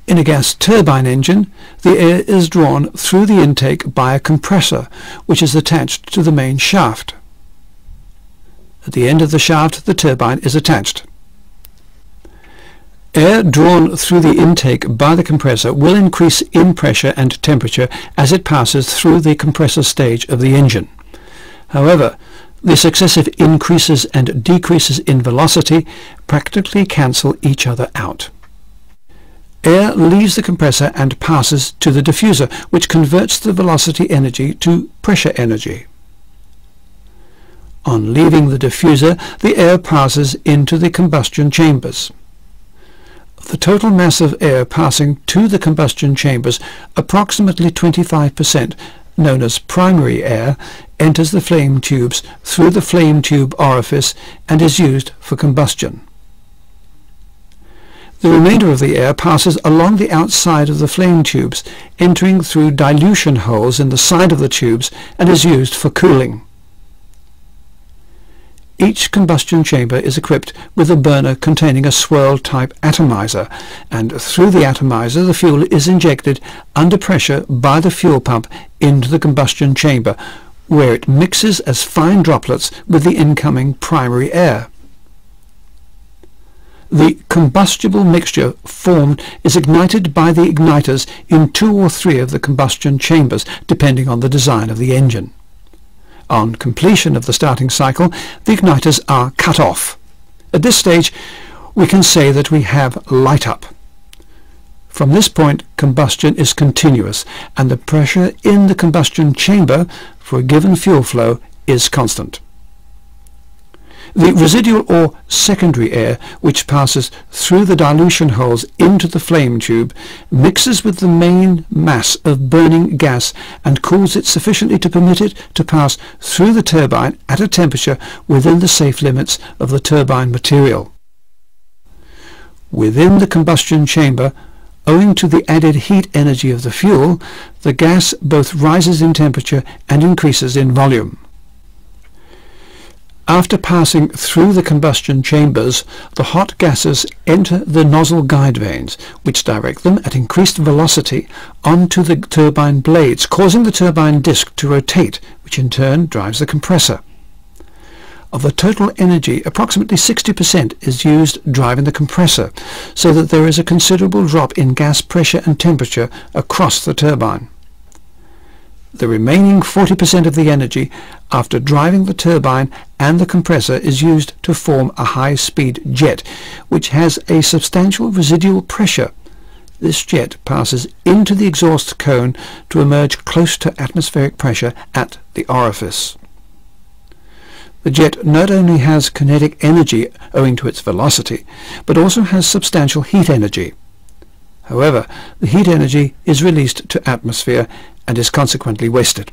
In a gas turbine engine, the air is drawn through the intake by a compressor, which is attached to the main shaft. At the end of the shaft, the turbine is attached. Air drawn through the intake by the compressor will increase in pressure and temperature as it passes through the compressor stage of the engine. However, the successive increases and decreases in velocity practically cancel each other out. Air leaves the compressor and passes to the diffuser, which converts the velocity energy to pressure energy. On leaving the diffuser, the air passes into the combustion chambers. Of the total mass of air passing to the combustion chambers, approximately 25%, known as primary air, enters the flame tubes through the flame tube orifice and is used for combustion. The remainder of the air passes along the outside of the flame tubes, entering through dilution holes in the side of the tubes, and is used for cooling. Each combustion chamber is equipped with a burner containing a swirl-type atomizer, and through the atomizer the fuel is injected under pressure by the fuel pump into the combustion chamber, where it mixes as fine droplets with the incoming primary air. The combustible mixture formed is ignited by the igniters in 2 or 3 of the combustion chambers, depending on the design of the engine. On completion of the starting cycle, the igniters are cut off. At this stage, we can say that we have light up. From this point, combustion is continuous, and the pressure in the combustion chamber for a given fuel flow is constant. The residual or secondary air, which passes through the dilution holes into the flame tube, mixes with the main mass of burning gas and cools it sufficiently to permit it to pass through the turbine at a temperature within the safe limits of the turbine material. Within the combustion chamber, owing to the added heat energy of the fuel, the gas both rises in temperature and increases in volume. After passing through the combustion chambers, the hot gases enter the nozzle guide vanes, which direct them at increased velocity onto the turbine blades, causing the turbine disc to rotate, which in turn drives the compressor. Of the total energy, approximately 60% is used driving the compressor, so that there is a considerable drop in gas pressure and temperature across the turbine. The remaining 40% of the energy after driving the turbine and the compressor is used to form a high-speed jet, which has a substantial residual pressure. This jet passes into the exhaust cone to emerge close to atmospheric pressure at the orifice. The jet not only has kinetic energy owing to its velocity, but also has substantial heat energy. However, the heat energy is released to atmosphere and is consequently wasted.